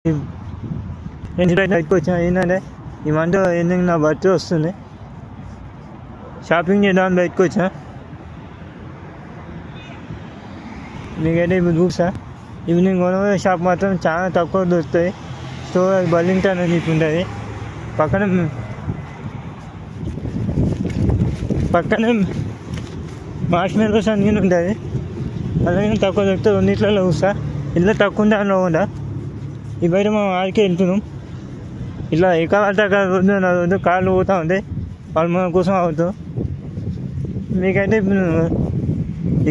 నేను బయటకు వచ్చాను. ఏంటంటే ఈ మంత్ ఎండింగ్ నా బర్త్డే వస్తుంది. షాపింగ్ చేద్దామని బయటకు వచ్చా. మీకైతే ఇప్పుడు చూసా ఈవినింగ్ కొనుగోలు షాప్ మాత్రం చాలా తక్కువ దొరుకుతాయి. స్టోర్ బర్లింగ్టన్ అని ఉంటుంది. పక్కనే మార్ష్మెల్లోస్ అని ఉంటుంది. అలాగే తక్కువ దొరుకుతాయి. రెండిట్లలో చూస్తా ఇట్లా తక్కువ ఉంటే అందులో ఉందా. ఈ బయట మనం ఆడికే వెళ్తున్నాం. ఇట్లా ఎక్కడ రోడ్డు కార్లు పోతూ ఉంటాయి. వాళ్ళు మన కోసం అవుతాం. మీకైతే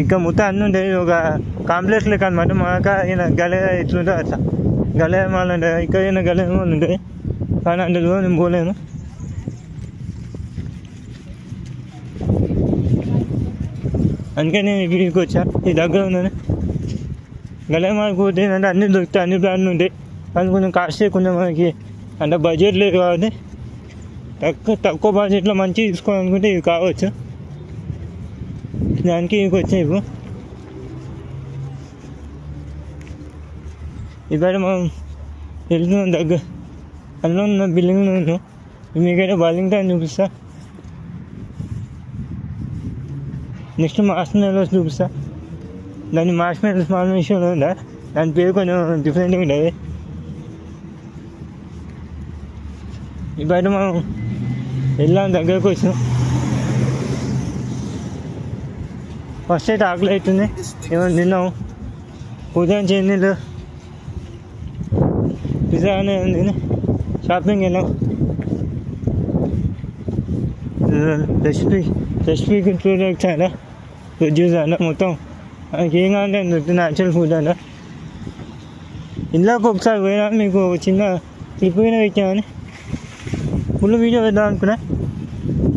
ఇంకా మొత్తం అన్నీ ఉంటాయి. ఒక కాంప్లెక్స్ లెక్క అనమాట. మనక గలే ఇట్లుంటుంది అట్లా గలే మాలు ఉంటాయి. ఇక్కడ గలే మాలు ఉంటాయి. కానీ అంటే నేను పోలేను. అందుకే నేను ఇక్కడికి వచ్చా. ఈ దగ్గర ఉందని గలే మాల్ పోతే ఏంటంటే అన్నీ దొరుకుతాయి. అన్ని బ్రాండ్లు ఉంటాయి. కానీ కొంచెం కాస్ట్ కొంచెం మనకి అంటే బడ్జెట్ లేదు కాబట్టి తక్కువ బడ్జెట్లో మంచిగా తీసుకోవాలనుకుంటే ఇవి కావచ్చు. దానికి ఇవి వచ్చాయి. ఇప్పుడు మనం వెళ్తున్నాం దగ్గర అందులో ఉన్న బిల్డింగ్లో ఉన్నాం. మీకైతే బర్లింగ్టన్ చూపిస్తా. నెక్స్ట్ మార్ష్మెల్లోస్ చూపిస్తా. దాన్ని మార్ష్మెల్లోస్ విషయంలో ఉందా. దాని పేరు కొంచెం డిఫరెంట్గా ఉంటుంది. ఇప్పుడు మనం వెళ్ళాం దగ్గరకు వచ్చినాం. ఫస్ట్ అయితే ఆకలి అవుతుంది. ఏమైనా తిన్నాము. ఉదయం చెందిలు పిజ్జా అనే ఉంది. షాపింగ్ వెళ్ళాం. రెసిపీకి ప్రోడక్ట్స్ అలా ప్రొడ్యూస్ అలా మొత్తం మనకి ఏం కావాలంటే దొరుకుతుంది. న్యాచురల్ ఫుడ్ అలా ఇంట్లోకి ఒకసారి పోయినా మీకు చిన్న క్లిప్ అయినా పెట్టామని ఫుల్ వీడియో పెడదాం అనుకున్నా.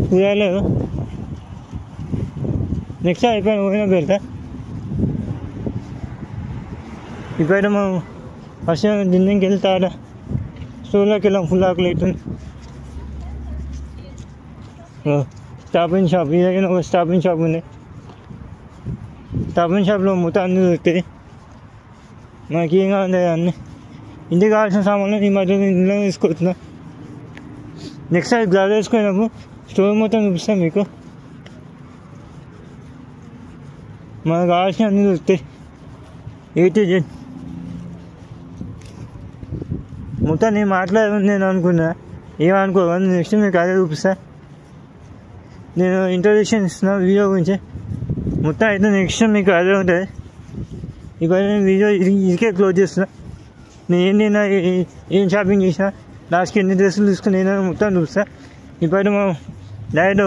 కుదరలేదు. నెక్స్ట్ అయిపోయిన పోయినా పెడతా. ఇప్పుడైతే మనం ఫస్ట్ దిన్నికి వెళ్తా స్టోర్లోకి వెళ్ళాం. ఫుల్ ఆకలి అవుతుంది. స్టాపింగ్ షాప్ ఈ దగ్గర ఒక స్టాపింగ్ షాప్ ఉంది. స్టాపింగ్ షాప్లో మొత్తం అన్నీ దొరుకుతాయి. మనకి ఏం కావాలి అన్నీ ఇంటికి కావాల్సిన సామాన్లు ఈ మధ్య ఇంట్లో తీసుకొస్తున్నా. నెక్స్ట్ అది గ్లాస్ వేసుకున్నప్పుడు స్టోర్ మొత్తం చూపిస్తాను మీకు. మనకు కావాల్సిన అన్నీ దొరుకుతాయి. A to Z మొత్తం నేను మాట్లాడేది నేను అనుకున్నా. ఏమనుకోవాలి. నెక్స్ట్ మీకు అదే చూపిస్తా. నేను ఇంట్రొడక్షన్ ఇస్తున్నా వీడియో గురించి. మొత్తం అయితే నెక్స్ట్ మీకు అదే ఉంటుంది. ఇప్పుడు నేను వీడియో ఇదికే క్లోజ్ చేస్తున్నా. నేను ఏం షాపింగ్ చేసినా లాస్ట్కి ఎన్ని డ్రెస్సులు తీసుకుని నేను మొత్తం చూపిస్తా. ఇప్పుడు మనం డైరెక్ట్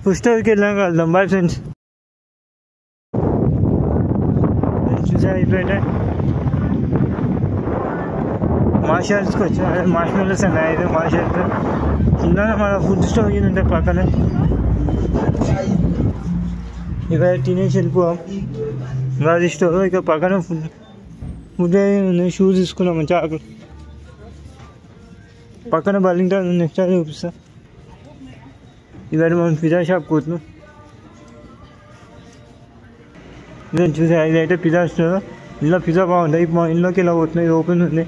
ఫుడ్ స్టోర్కి వెళ్ళాం కలుద్దాం. Bye friends. చూసా ఇప్పుడైతే మార్షల్స్కి వచ్చా. మార్ష్మెల్లోస్ అన్న ఇది మార్షల్స్ కింద మన ఫుడ్ స్టోర్ ఉంటాయి పక్కనే. ఇక తినేసి వెళ్ళిపోయాం. గాజీ స్టోర్ ఇక పక్కన ఫుడ్ ఉన్నాయి. షూస్ తీసుకున్నాం. మంచి ఆకలి. పక్కన బర్లింగ్టన్ నెక్స్ట్ అది చూపిస్తా. ఇవాళ మనం పిజ్జా షాప్ పోతున్నాం. ఇదే చూసా. ఇదైతే పిజ్జా స్టోర్. ఇంట్లో పిజ్జా బాగుంటాయి. మా ఇంట్లోకి ఇలా పోతున్నాయి. ఇది ఓపెన్ ఉంది.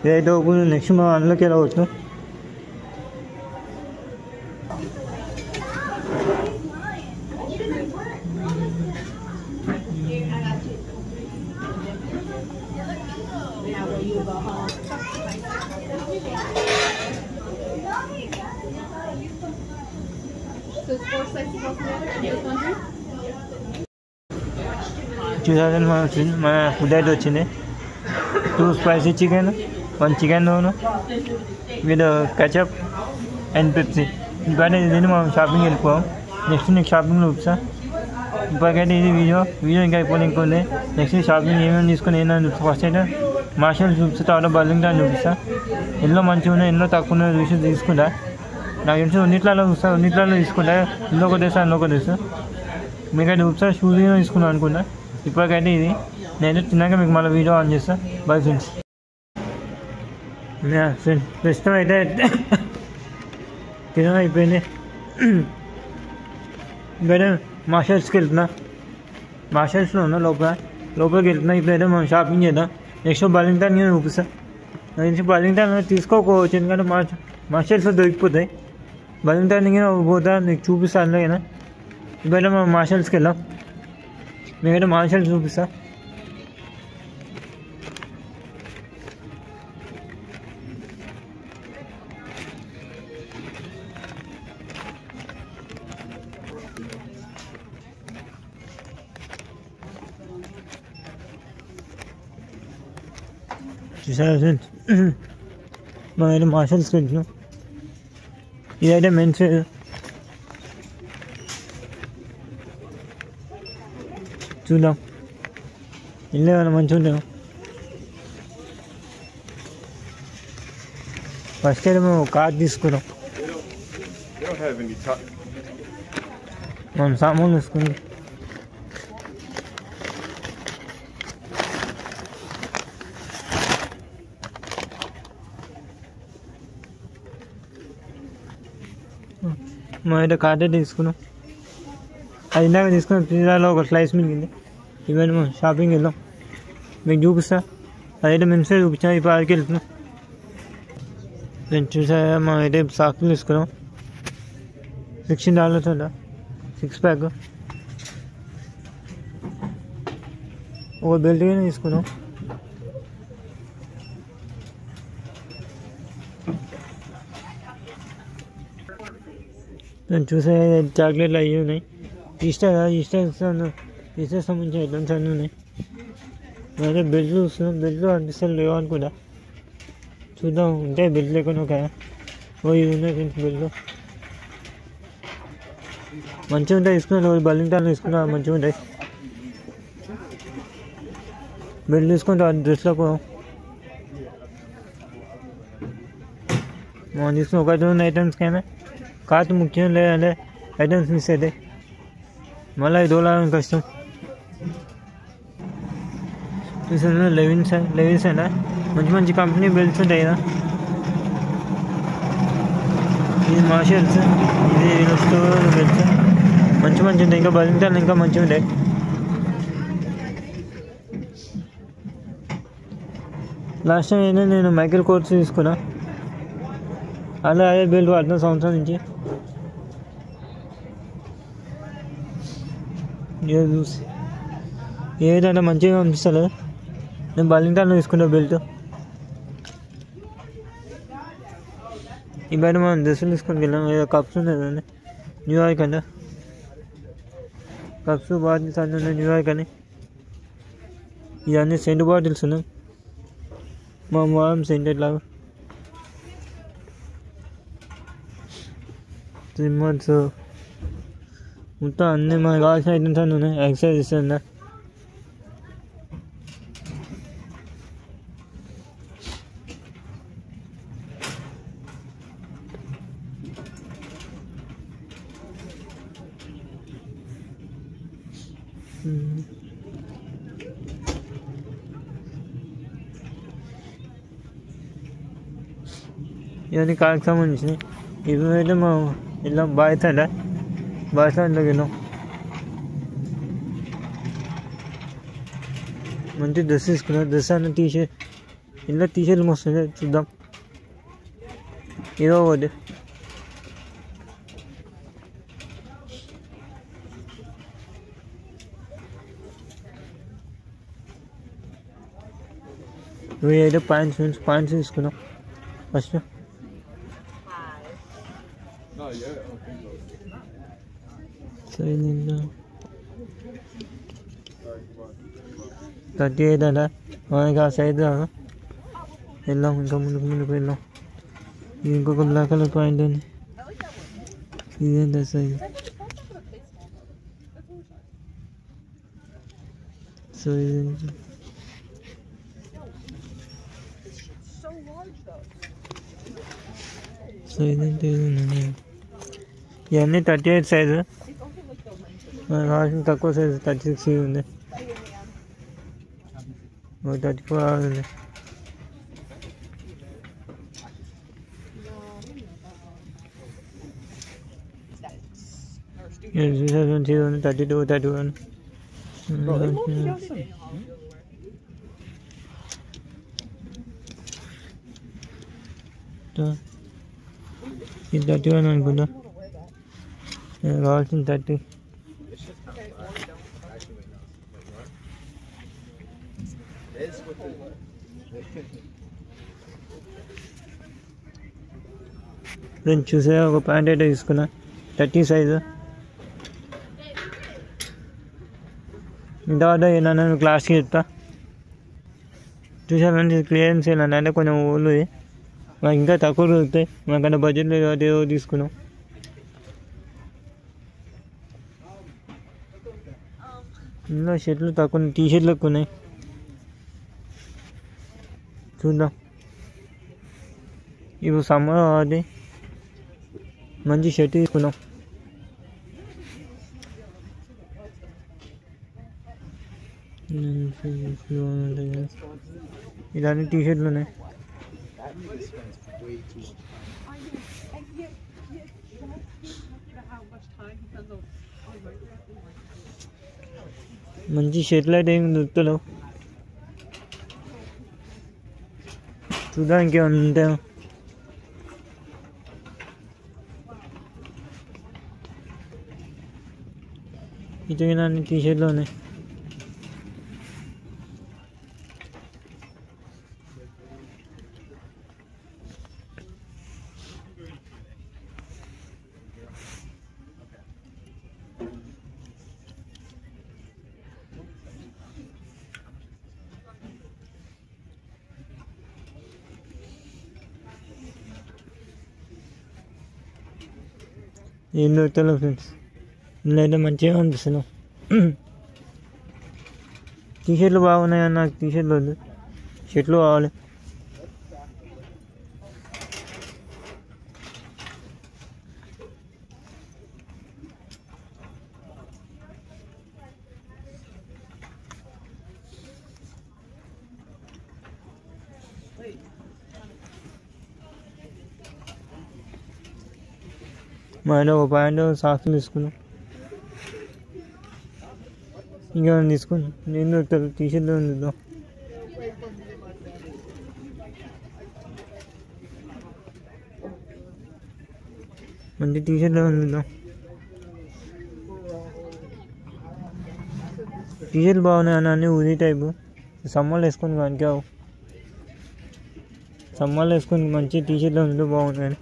ఇదైతే ఓపెన్. నెక్స్ట్ మనం అందులోకి ఎలా పోతున్నాం. చూసారని మన ఫుడ్ అయితే వచ్చింది. 2 స్పైసీ చికెన్, 1 చికెన్ నూనె విత్ ketchup అండ్ పెప్సీ. ఇప్పుడైతే ఇది మనం షాపింగ్ వెళ్ళిపోయాం. నెక్స్ట్ నీకు షాపింగ్ చూపిస్తా. ఇప్పటికైతే ఇది వీడియో ఇంకా అయిపోయింది. ఇంకొంది నెక్స్ట్ షాపింగ్ ఏమేమి తీసుకుని ఏంటని చూపిస్తా. ఫస్ట్ అయితే మార్షల్ చూపిస్తా. తర్వాత బర్లింగ్టన్ చూపిస్తా. ఎన్నో మంచిగా ఉన్నాయి, ఎన్నో తక్కువ ఉన్నాయి చూసి తీసుకుంటా. నాకు తెలిసి రెండిట్లలో చూస్తా. రెండిట్లలో తీసుకుంటా. ఇంట్లో ఒక తెస్తా, అందులో ఒక తెస్తా. మీకైతే చూపిస్తా. షూస్ తీసుకున్నాను అనుకుంటా. ఇప్పటికైతే ఇది నేను తిన్నాక మీకు మళ్ళీ వీడియో ఆన్ చేస్తా. Bye friends. ప్రస్తుతం అయితే తినడం అయిపోయింది. ఇంకా మార్షల్స్కి వెళ్తున్నా. మార్షల్స్లో ఉన్నా లోపల లోపలికి వెళ్తున్నా. ఇప్పుడైతే మనం షాపింగ్ చేద్దాం. నెక్స్ట్ బర్లింగ్టన్ నేను చూపిస్తా. నెక్స్ట్ బర్లింగ్టన్ తీసుకోకపోవచ్చు, ఎందుకంటే మార్షల్స్లో దొరికిపోతాయి. బర్లింగ్టన్ పోతా నీకు చూపిస్తా అందులోకైనా. ఇప్పుడైతే మనం మార్షల్స్కి వెళ్దాం. మీకైతే మార్షల్స్ చూపిస్తా. చూసారా ఫ్రెండ్స్, మనమైతే మార్షల్స్కి వెళ్తున్నాం. ఇదైతే మెన్స్ వేర్. చూద్దాం ఇల్లు ఏమైనా మంచిగా ఉంటాం. ఫస్ట్ అయితే మేము కార్ తీసుకున్నాం. మనం సామాన్లు తీసుకున్నాం. మేమైతే కార్డ్ అయితే తీసుకున్నాం. అది ఇందాక తీసుకున్నాం. పిజ్జాలో ఒక స్లైస్ మిగిలింది. ఇవన్నీ మనం షాపింగ్ వెళ్దాం, మీకు చూపిస్తా. అదైతే మెన్స్ వేర్ చూపించాం. ఇప్పుడు ఆడికి వెళ్తున్నాం. నేను చూసారా మనం అయితే సాకులు తీసుకున్నాం. $16 అంట 6 ప్యాక్. ఒక బెల్ట్ కానీ తీసుకున్నాం. నేను చూసే చాక్లెట్లు అవి ఉన్నాయి. ఈస్టర్ సంబంధించిన ఐటమ్స్ అన్నీ ఉన్నాయి. అదే బెల్ట్ చూస్తున్నాం. బెల్ట్ అనిపిస్తుంది లేవు అనుకుంటా. చూద్దాం ఉంటే బెల్ట్ లేకుండా ఒక ఇవి ఉన్నాయి ఫ్రెండ్స్. బెల్ట్ మంచిగా ఉంటాయి. తీసుకున్నాను బర్లింగ్టన్ తీసుకున్నా, మంచిగా ఉంటాయి. బెల్ట్ తీసుకుంటే డ్రెస్లకు మనం తీసుకున్న ఒక రెండు ఐటమ్స్కైనా కాస్ట్ ముఖ్యం, లేదంటే ఐటమ్స్ మిస్ అవుతాయి. మళ్ళీ ఇది దోలాలని కష్టం. చూసాను లెవిన్స్ అంట, మంచి మంచి కంపెనీ బెల్ట్స్ ఉంటాయి కదా. ఇది మార్షల్స్, ఇది స్టోర్ బెల్ట్స్ మంచి ఉంటాయి. ఇంకా బర్లింగ్టన్ ఇంకా మంచిగా ఉంటాయి. లాస్ట్ టైం అయినా నేను మైకేల్ కోర్స్ తీసుకున్నా. అదే బెల్ట్ వాడుతున్నా సంవత్సరం నుంచి. చూసి ఏదైనా మంచిగా అనిపిస్తుంది. నేను బర్లింగ్టన్లో తీసుకున్నా బెల్ట్. ఈ బయట మనం డ్రెస్సులు తీసుకొని వెళ్ళాం. ఏదో కప్స్ ఉన్నాయి న్యూయార్క్ అంట. కప్స్ బాటిల్స్ అన్నీ ఉన్నాయి న్యూయార్క్ అని. ఇవన్నీ సెంట్ బాటిల్స్ ఉన్నాయి. మా వారం సెంటెడ్ లాగా ట్రిమ్మర్స్ మొత్తం అన్నీ మనకు కావాల్సిన ఐటమ్స్ అన్నీ ఉన్నాయి. ఎక్సర్సైజెస్ అన్నా ఇవన్నీ కార్కి సంబంధించినవి. ఇవి అయితే మనం వెళ్ళాం బాయ్స్ అంట్లోకి వెళ్ళాం. మంచి డ్రెస్ తీసుకున్నాం. డ్రెస్ అన్న టీషర్ట్, ఇంట్లో టీషర్ట్లు వస్తుంది. చూద్దాం ఏదో ఒకటి. ఇవి అయితే పాయింట్స్ తీసుకున్నాం ఫస్ట్. సరే 38 అంట. మనకి ఆ సైజ్ రాదు. వెళ్ళాం ఇంకా ముందుకు వెళ్ళాం. ఇది ఇంకొక బ్లాక్ కలర్ పాయింట్ ఉంది. ఇదేంట సైజ్. సో ఇదేంటి ఇవన్నీ 38 సైజు. మనకు కావాల్సిన తక్కువ సైజు 36 ఉంది. 34 ఉంది. చూసారు 32, 31. ఇది 31 అనుకుంటా, కావాల్సింది 30. నేను చూసే ఒక ప్యాంట్ అయితే తీసుకున్నా 30 సైజు. ఇంత ఆర్డర్ అయినా క్లాస్కి చెప్తా. చూసా ఫ్రెండ్స్, క్లియరెన్స్ వెళ్ళండి అంటే కొంచెం ఓళ్ళు మాకు ఇంకా తక్కువ దొరుకుతాయి. మాకన్నా బడ్జెట్ లేదు కాబట్టి ఏదో తీసుకున్నాం. ఇందులో షర్ట్లు తక్కువ, టీ షర్ట్లు ఎక్కువ ఉన్నాయి. చూద్దాం. ఇప్పుడు సమ్మర్ అది మంచి షర్ట్ తీసుకున్నాం. ఇలాంటి టీ షర్ట్లు ఉన్నాయి. మంచి షర్ట్లు అయితే ఏమి దొరుకుతలేవు. చూడడానికి ఏమన్నా ఉంటాయో. ఇటు అన్ని టీ షర్ట్లు ఉన్నాయి. ఏం దొరుకుతలేవు ఫ్రెండ్స్. ఇందులో అయితే మంచిగా అనిపిస్తున్నావు. టీ షర్ట్లు బాగున్నాయి. నాకు టీ షర్ట్లు వద్దు, షర్ట్లు కావాలి. మా ఆయన ఒక ప్యాంటు సాక్స్లు తీసుకున్నాం. ఇంకేమైనా తీసుకున్నాం. నేను దొరుకుతాను టీ షర్ట్లు ఉందో. మంచి టీ షర్ట్లు ఉందో. టీ షర్ట్లు బాగున్నాయి అన్నీ ఊది టైపు. సమ్మర్లో వేసుకొని కావు. సమ్మర్లో వేసుకొని మంచి టీ షర్ట్లు ఉందో బాగున్నాయి.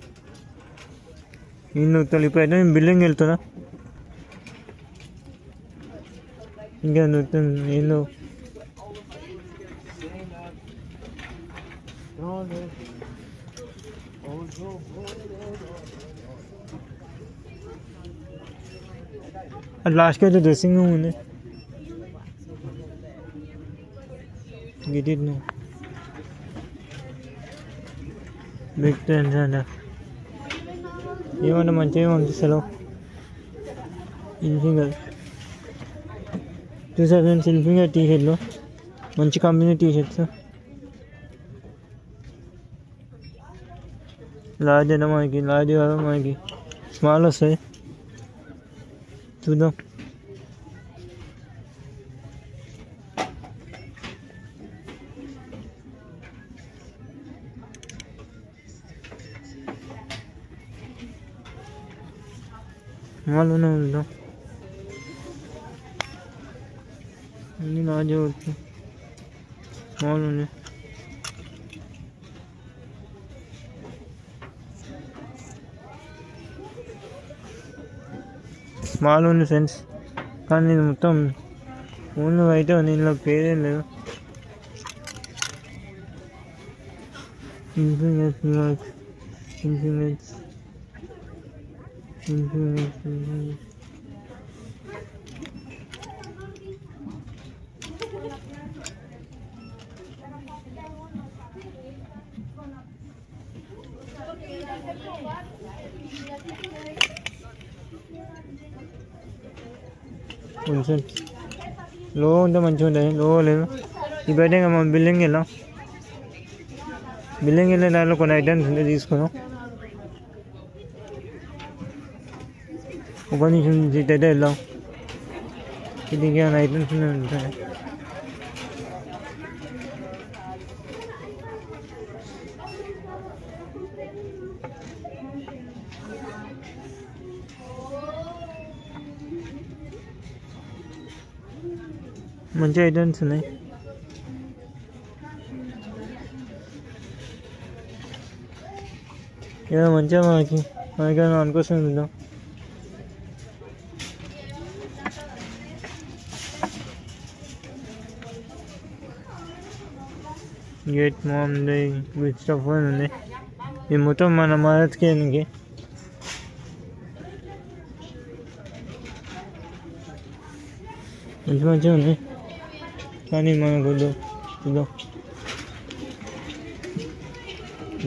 నేను ఇప్పుడైతే నేను బిల్డింగ్ వెళ్తున్నా. ఇంకా నేను లాస్ట్కి అయితే డ్రెస్సింగ్ రూమ్ ఉంది. Get it no big trends అంట. ఏమన్నా మంచిగా పంపిస్తావు. ఇన్ఫింగర్ చూసారు ఫ్రెండ్స్, ఇన్ఫింగర్ టీ షర్ట్లు మంచి కంపెనీ టీ షర్ట్స్. లార్జ్ అయినా మనకి లార్జ్ కాదు, మనకి స్మాల్ వస్తాయి. చూద్దాం. స్మాల్లోనే ఉందాం. అన్నీ లార్జ్ వచ్చు, స్మాల్ ఉన్నాయి. స్మాల్ ఉంది ఫ్రెండ్స్, కానీ నేను మొత్తం ఓన్లీ వైట్ ఉంది. ఇందులో పేరేం లేదు. ఇన్ఫినిక్స్ ఇన్ఫినిక్స్ ఇన్ఫినిక్స్ కొంచెం లో ఉంటే మంచిగా ఉంటుంది. లో లేదు. ఇప్పుడైతే ఇంకా మనం బిల్డింగ్కి వెళ్ళాం. బిల్డింగ్కి వెళ్ళే దాంట్లో కొన్ని ఐటమ్స్ ఉంటే తీసుకున్నాం. ఒక నిమిషం ఇటైతే వెళ్దాం. ఇది ఐటమ్స్ ఉంటాయి. మంచి ఐటమ్స్ ఉన్నాయి. ఏదో మంచిగా మనకి అనుకోసం చూద్దాం. గేట్ బాగుంది, గుడ్ స్టఫ్ ఉంది. ఇది మొత్తం మన మదత్కి మంచిగా ఉంది, కానీ మనకు చూద్దాం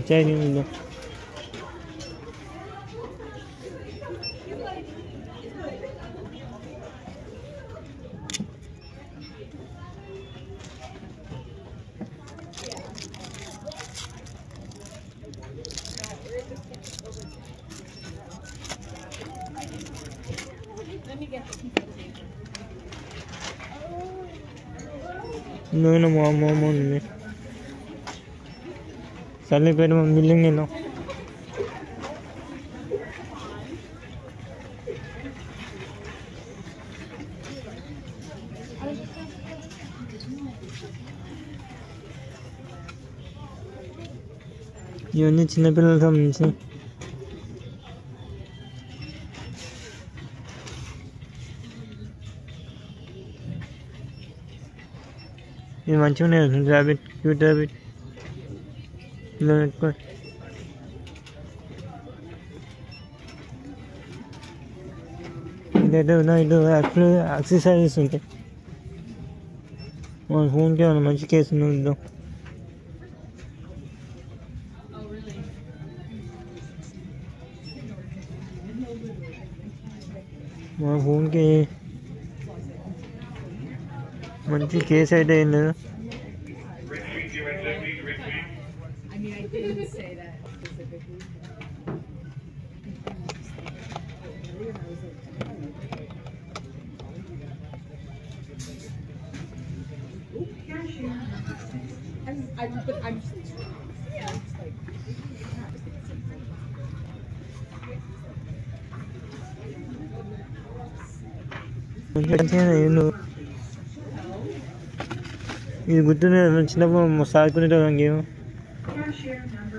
ఇచ్చాయి చూద్దాం. నూనె మామ ఉంది, సర్లేపేట బిల్డింగ్ నేను ఇవన్నీ చిన్నపిల్లలకు సంబంధించి. ఇది మంచిగా ఉన్నాయి. ర్యాబిట్, క్యూట్ ర్యాబిట్ ఇలా పెట్టుకో. ఇదైతే ఇటు యాక్సెసరీస్ ఉంటాయి. మన ఫోన్కి ఏమైనా మంచి కేసు ఉందో. మా ఫోన్కి మంచి కేసు అయితే ఏం లేదు. ఇది గుర్తుంది, చిన్నప్పుడు సాగుకునేటం గేమ్,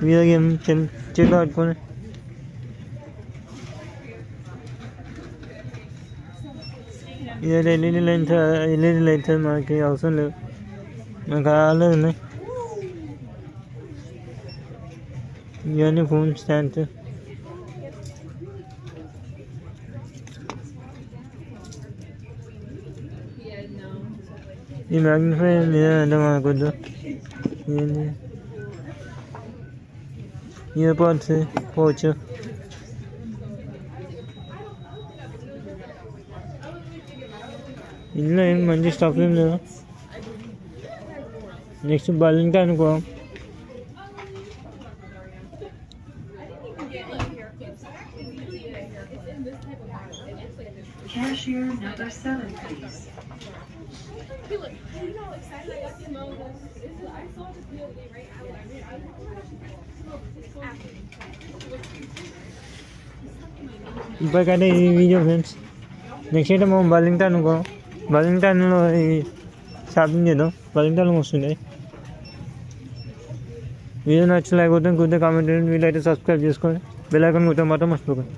వీడియో గేమ్ చేతిలో పట్టుకొని. ఇదైతే ఎల్ఈడి లైట్స్ మనకి అవసరం లేదు, మనకు ఆల్రెడీ ఉన్నాయి. ఇవన్నీ ఫోన్ స్టాండ్స్. ఈ మ్యాగ్నిఫైర్ అంటే మనకొద్దు. ఏంటి ఇయర్ పాడ్స్ పోవచ్చు. ఇందులో ఏం మంచి స్టఫ్ ఏం లేదు. నెక్స్ట్ బల్లింగ్ అనుకో. Cashier number 7, please. ఇప్పటికైతే ఈ వీడియో ఫ్రెండ్స్. నెక్స్ట్ అయితే మనం బర్లింగ్టన్ అనుకో. బర్లింగ్టన్లో ఈ షాపింగ్ చేద్దాం. బర్లింగ్టన్లో వస్తుంది. వీడియో నచ్చి లైక్ కొట్టండి, కుదిరితే కామెంట్ చేయండి. వీలైతే సబ్స్క్రైబ్ చేసుకోండి. బెల్ ఐకాన్ కొట్టడం మాత్రం మర్చిపోకండి.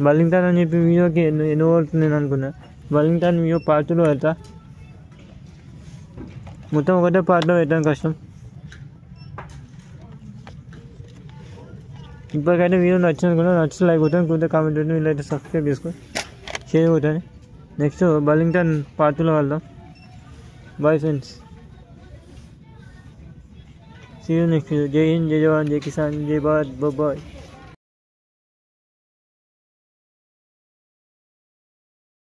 బర్లింగ్టన్ అని చెప్పి వీడియోకి ఎన్నో అవుతుంది నేను అనుకున్నా. బర్లింగ్టన్ వీడియో పార్ట్లో వెళ్తా. మొత్తం ఒకటే పార్ట్లో పెట్టడం కష్టం. ఇప్పటికైతే వీడియో నచ్చింది కూడా. నచ్చి లైక్ కొట్టండి, కుదిరితే కామెంట్ చేయండి. వీలైతే సబ్స్క్రైబ్ చేసుకొని షేర్ కొట్టండి. నెక్స్ట్ బర్లింగ్టన్ పార్ట్లో వెళ్దాం. Bye friends. See you next video. Jai Hind, Jai Jawan, Jai Kisan, Jai Bharat. Bye bye.